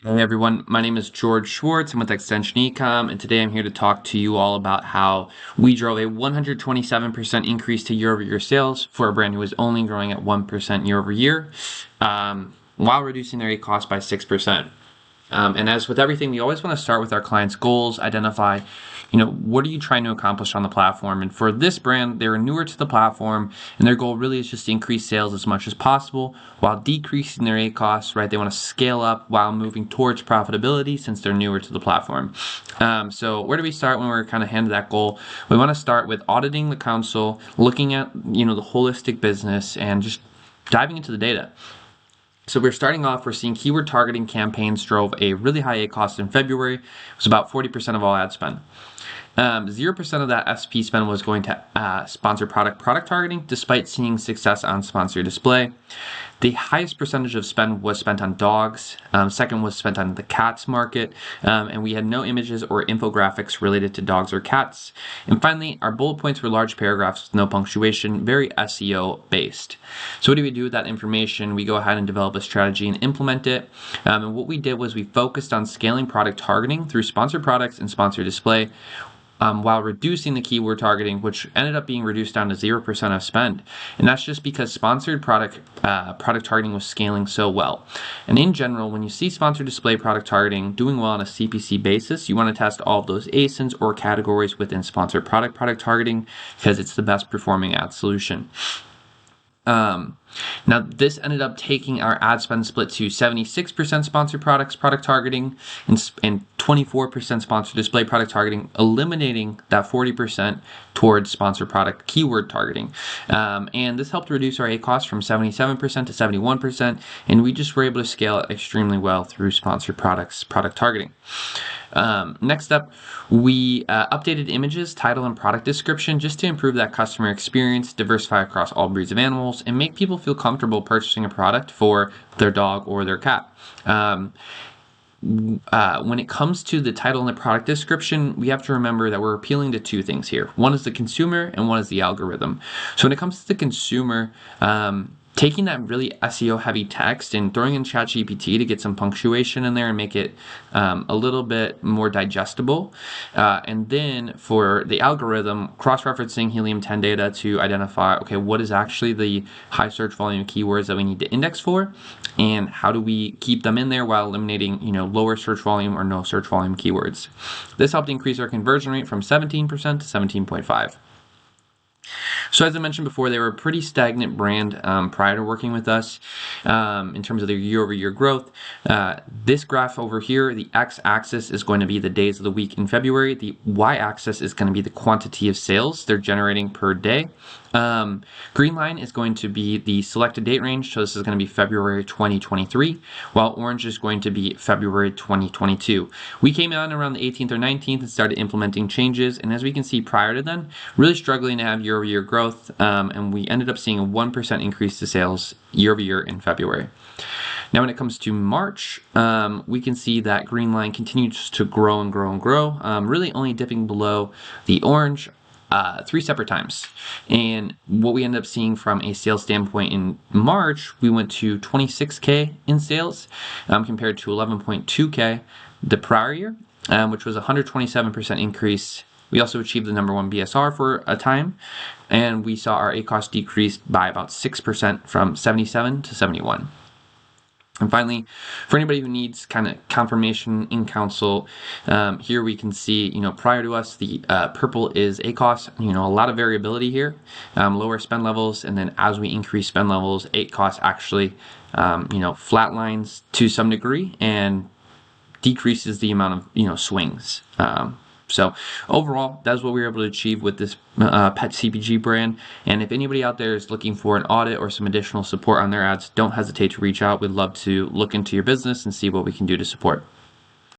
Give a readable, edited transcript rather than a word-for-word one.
Hey everyone, my name is George Schwartz. I'm with Extension Ecom, and today I'm here to talk to you all about how we drove a 127% increase to year-over-year sales for a brand who was only growing at 1% year-over-year, while reducing their ACOS by 6%. And as with everything, we always want to start with our clients' goals, identify, what are you trying to accomplish on the platform? And for this brand, they're newer to the platform, and their goal really is just to increase sales as much as possible while decreasing their ACOS, right? They want to scale up while moving towards profitability since they're newer to the platform. So where do we start when we're kind of handed that goal? We want to start with auditing the console, looking at, the holistic business, and just diving into the data. So we're starting off, we're seeing keyword targeting campaigns drove a really high ACOS in February. It was about 40% of all ad spend. 0% of that SP spend was going to sponsored product targeting, despite seeing success on sponsored display. The highest percentage of spend was spent on dogs. Second was spent on the cats market, and we had no images or infographics related to dogs or cats. And finally, our bullet points were large paragraphs with no punctuation, very SEO based. So what do we do with that information? We go ahead and develop a strategy and implement it. And what we did was we focused on scaling product targeting through sponsored products and sponsored display, while reducing the keyword targeting, which ended up being reduced down to 0% of spend. And that's just because sponsored product targeting was scaling so well. And in general, when you see sponsored display product targeting doing well on a CPC basis, you want to test all of those ASINs or categories within sponsored product targeting because it's the best performing ad solution. Now this ended up taking our ad spend split to 76% sponsored product targeting and 24% sponsored display product targeting, eliminating that 40% towards sponsored product keyword targeting. And this helped reduce our ACOS from 77% to 71%, and we just were able to scale it extremely well through sponsored product targeting. Next up, we updated images, title, and product description just to improve that customer experience, diversify across all breeds of animals, and make people feel comfortable purchasing a product for their dog or their cat. When it comes to the title and the product description, we have to remember that we're appealing to two things here. One is the consumer and one is the algorithm. So when it comes to the consumer, taking that really SEO heavy text and throwing in ChatGPT to get some punctuation in there and make it a little bit more digestible. And then for the algorithm, cross-referencing Helium-10 data to identify, okay, what is actually the high search volume keywords that we need to index for, and how do we keep them in there while eliminating, lower search volume or no search volume keywords. This helped increase our conversion rate from 17% to 17.5%. So as I mentioned before, they were a pretty stagnant brand prior to working with us in terms of their year-over-year growth. This graph over here, the x-axis is going to be the days of the week in February. The y-axis is going to be the quantity of sales they're generating per day. Green line is going to be the selected date range, so this is going to be February 2023, while orange is going to be February 2022. We came on around the 18th or 19th and started implementing changes, and as we can see prior to then, really struggling to have year-over-year growth, and we ended up seeing a 1% increase to sales year-over-year in February. Now when it comes to March, we can see that green line continues to grow and grow and grow, really only dipping below the orange 3 separate times. And what we ended up seeing from a sales standpoint in March, we went to 26K in sales compared to 11.2K the prior year, which was a 127% increase. We also achieved the #1 BSR for a time, and we saw our ACOS decrease by about 6% from 77 to 71. And finally, for anybody who needs kind of confirmation in console, here we can see, prior to us, the purple is ACOS, a lot of variability here, lower spend levels, and then as we increase spend levels, ACOS actually, flatlines to some degree and decreases the amount of, swings. So overall, that's what we were able to achieve with this pet CPG brand. And if anybody out there is looking for an audit or some additional support on their ads, don't hesitate to reach out. We'd love to look into your business and see what we can do to support.